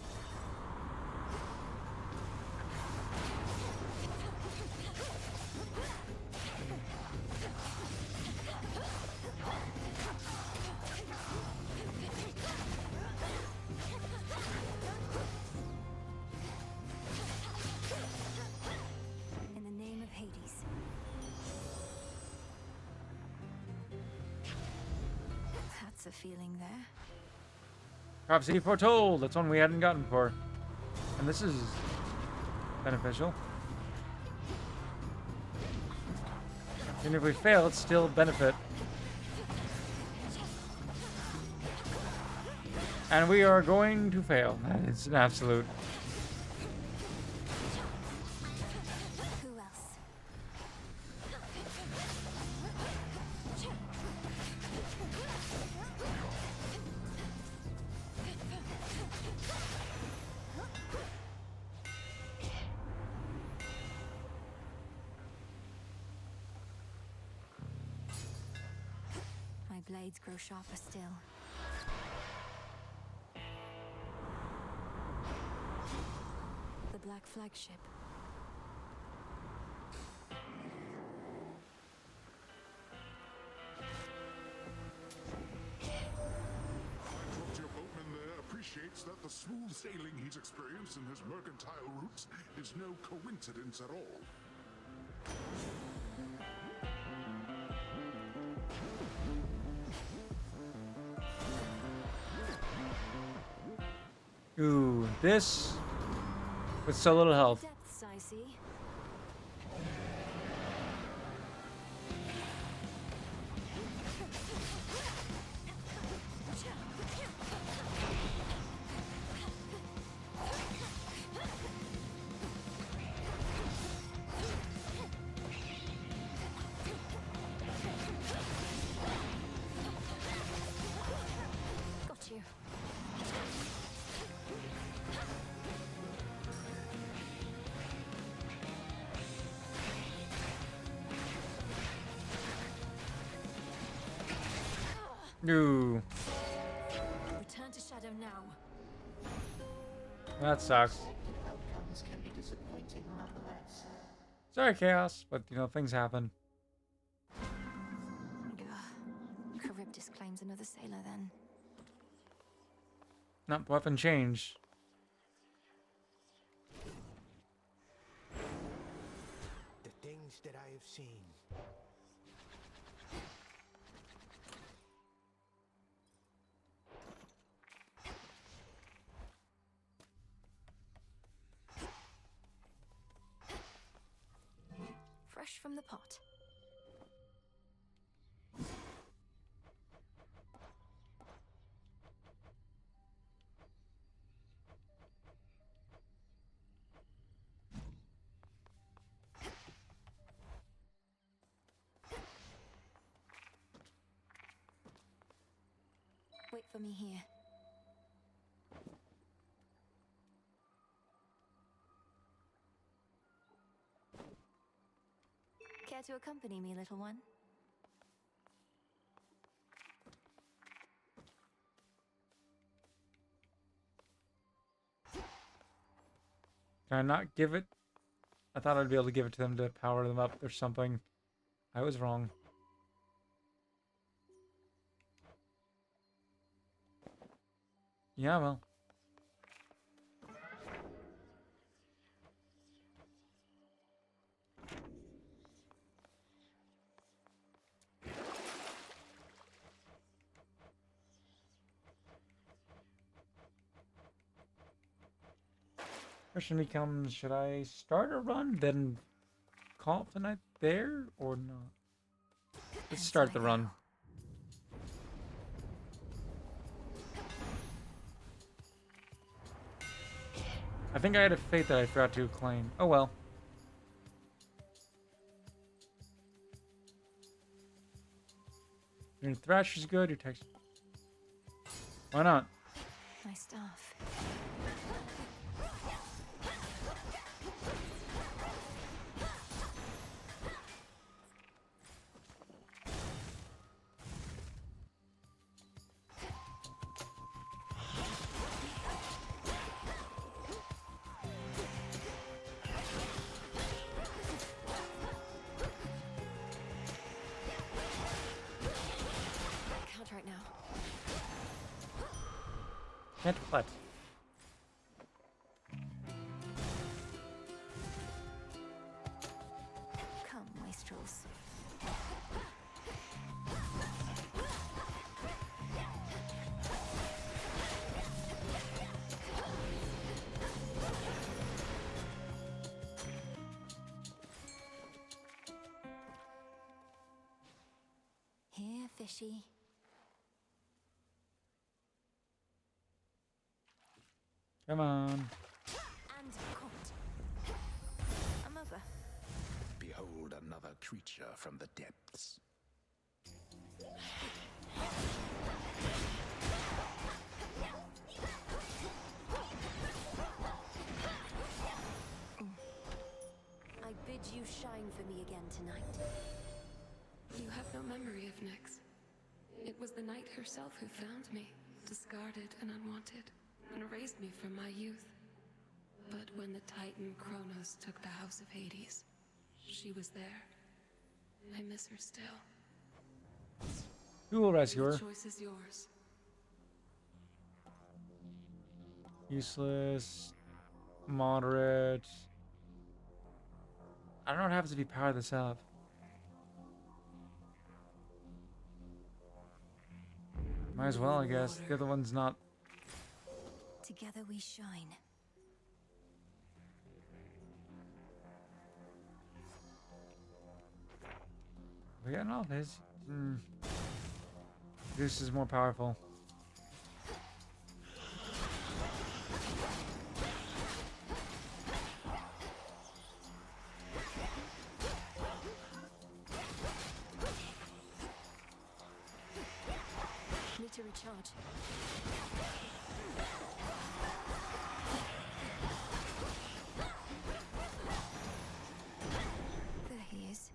In the name of Hades. That's a feeling there. Prophecy foretold. That's one we hadn't gotten before. And this is beneficial. And if we fail, it's still a benefit. And we are going to fail. It's an absolute. Who else? blades grow sharper still. The Black Flagship. Your boatman there appreciates that the smooth sailing he's experienced in his mercantile routes is no coincidence at all. Ooh, this with so little health. Depths, I see. Got you. Ooh, Return to Shadow now. that sucks. Outcomes can be disappointing nonetheless. Sorry, Chaos, but you know, things happen. Charybdis claims another sailor then. Not the weapon change. The things that I have seen. Fresh from the pot. Wait for me here. Care to accompany me, little one? Can I not give it? I thought I'd be able to give it to them to power them up or something. I was wrong. Yeah, well. Question becomes, should I start a run, then call it the night there, or not? Let's start the run. I think I had a fate that I forgot to claim. Oh well. Your Thrasher's good, your text. Why not? My staff. Count right now. Can't what? Come, wastrels. Here, fishy. Come on. And caught. I'm over. Behold another creature from the depths. I bid you shine for me again tonight. You have no memory of Nyx. It was the night herself who found me, discarded and unwanted, and raised me from my youth. But when the Titan Kronos took the House of Hades, she was there. I miss her still. Who will rescue her? The choice is yours. Useless. Moderate. I don't know what happens if you power this up. Might as well, I guess. The other one's not. Together we shine. We got all this. This is more powerful. Need to recharge. There he is.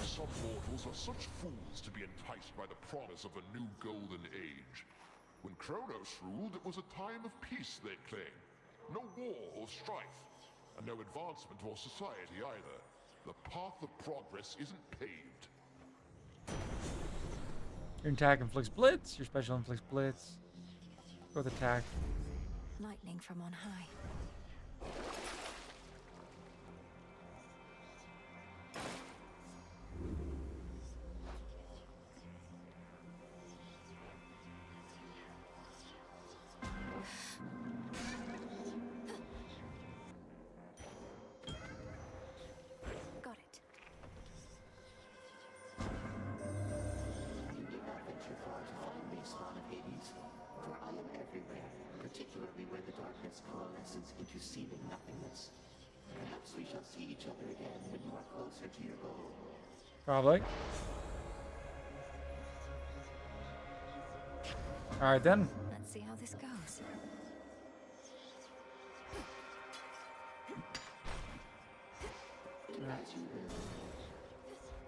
Some mortals are such fools to be enticed by the promise of a new golden age. When Kronos ruled, it was a time of peace, they claim. No war or strife, and no advancement or society either. The path of progress isn't paved. Your attack inflicts blitz. Your special inflicts blitz. Go with attack. Lightning from on high. Got it. You do not venture far to find me, Spawn of Hades, for I am everywhere, particularly where the darkness coalesces into seeming nothingness. Perhaps we shall see each other again when you are closer to your goal. Probably. Alright then. Let's see how this goes.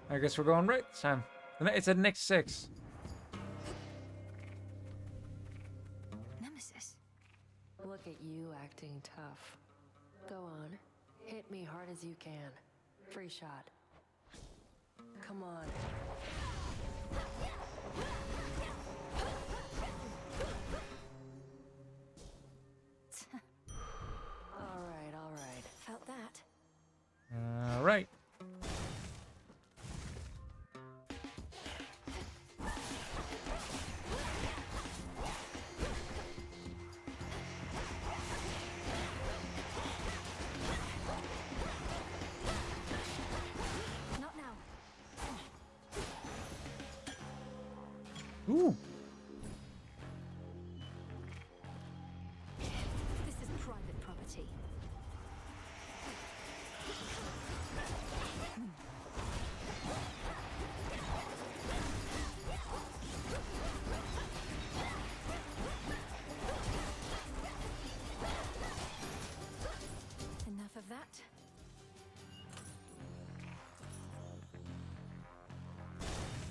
I guess we're going right this time. It's at next 6. Nemesis. Look at you acting tough. Go on. Hit me hard as you can. Free shot. Come on. All right. Felt that. Alright. Not now. Ooh. This is private property. Enough of that.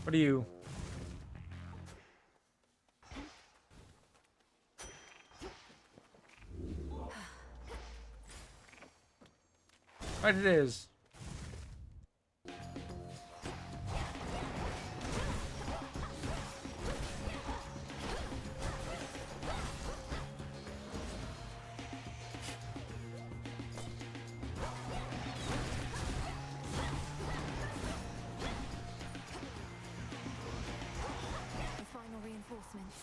What are you? Right it is. The final reinforcements.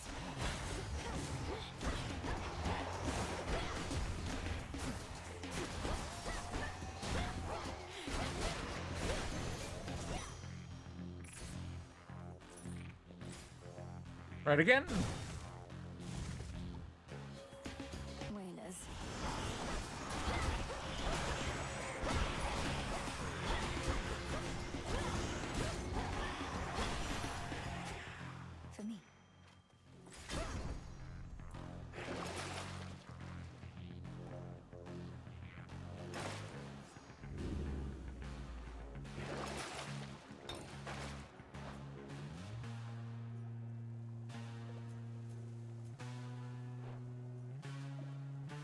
Right again. Whalers. For me.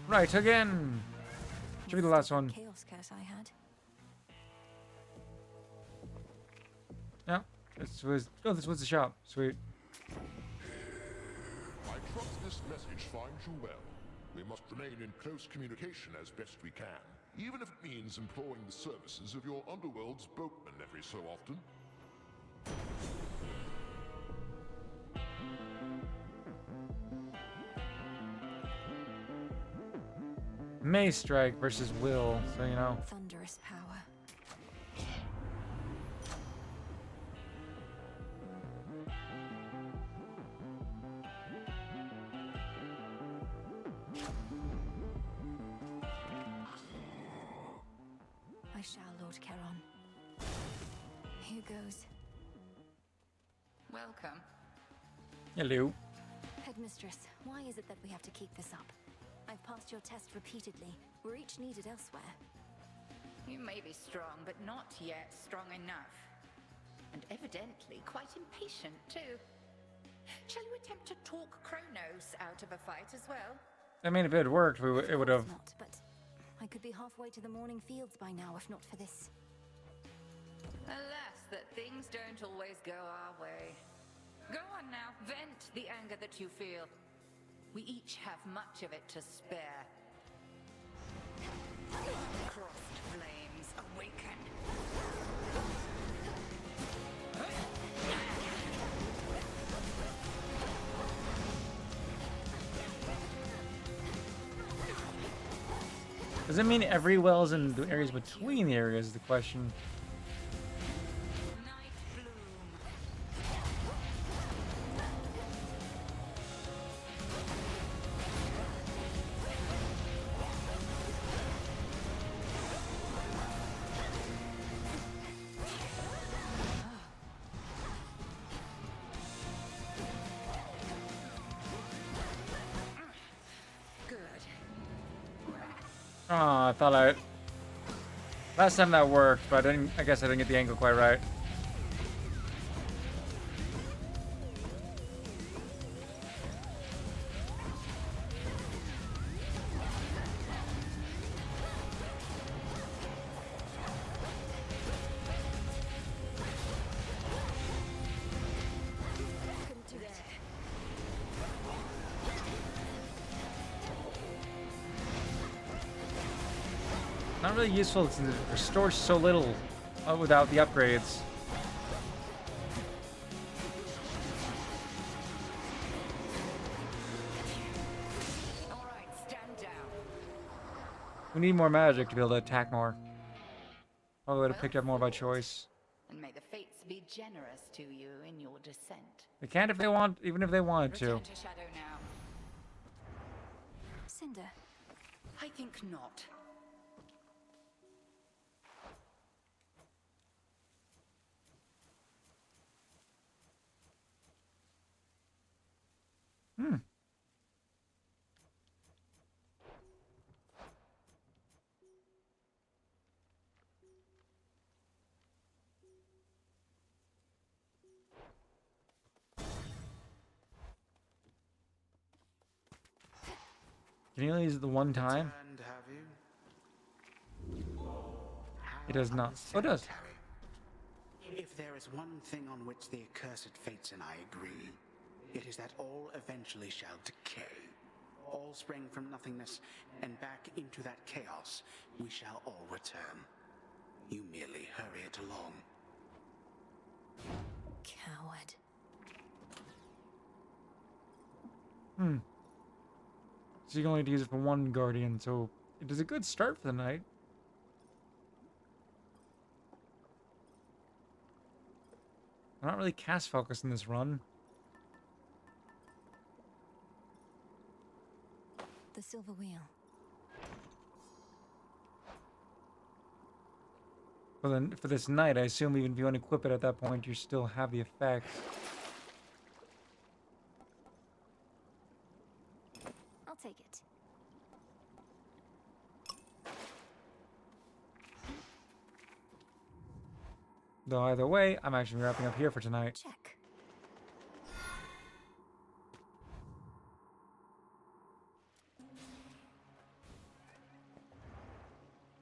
Right, again. Should be the last one. Chaos curse I had. Yeah, this was. Oh, this was the shop. Sweet. I trust this message finds you well. We must remain in close communication as best we can, even if it means employing the services of your underworld's boatmen every so often. May Strike versus Will, so you know. Thunderous power. I shall, Lord Charon. Here goes. Welcome. Hello. Headmistress, why is it that we have to keep this up? I've passed your test repeatedly. We're each needed elsewhere. You may be strong, but not yet strong enough. And evidently quite impatient, too. Shall you attempt to talk Kronos out of a fight as well? I mean, if it had worked, it would have. Not, but I could be halfway to the morning fields by now, if not for this. Alas, that things don't always go our way. Go on now, vent the anger that you feel. We each have much of it to spare. Crossed flames awaken. Does it mean every well's in the areas between the areas is the question? Oh, I thought I... Last time that worked, but I guess I didn't get the angle quite right. Not really useful since it restores so little without the upgrades. Alright, stand down. We need more magic to be able to attack more. Probably would have picked up more by choice. And may the fates be generous to you in your descent. They can't if they want, even if they wanted to. Return to Shadow now. Cinder. I think not. Hmm. Can you only use it the one time? Returned, have you? It does not. Oh, it does. If there is one thing on which the accursed fates and I agree, it is that all eventually shall decay. All spring from nothingness, and back into that chaos we shall all return. You merely hurry it along. Coward. Hmm. So you can only use it for one guardian, so it is a good start for the night. I'm not really cast focused in this run. The silver wheel. Well then, for this night, I assume even if you unequip it at that point, you still have the effect. I'll take it. Though either way, I'm actually wrapping up here for tonight. Check.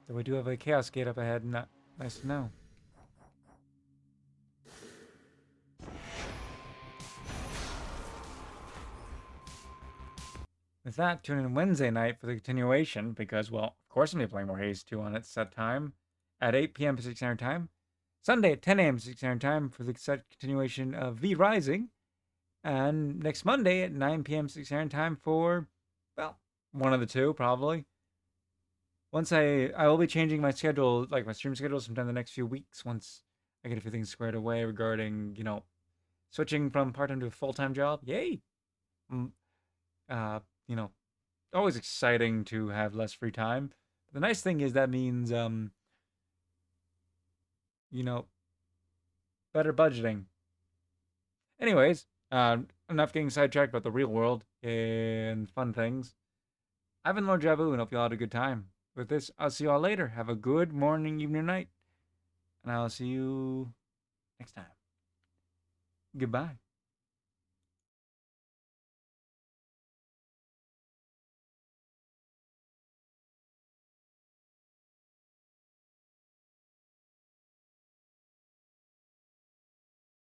So we do have a Chaos Gate up ahead, and nice to know. With that, tune in Wednesday night for the continuation, because, well, of course I'm going to be playing more Hades 2 on its set time at 8 p.m. Pacific Standard Time. Sunday at 10 a.m. Pacific Standard Time for the set continuation of V Rising. And next Monday at 9 p.m. Pacific Standard Time for, well, one of the two, probably. Once I will be changing my schedule, like my stream schedule sometime in the next few weeks, once I get a few things squared away regarding, you know, switching from part-time to a full-time job. Yay! You know, always exciting to have less free time. But the nice thing is that means, you know, better budgeting. Anyways, enough getting sidetracked about the real world and fun things. I've been Lord Jabu and hope you all had a good time. With this, I'll see you all later. Have a good morning, evening, night. And I'll see you next time. Goodbye.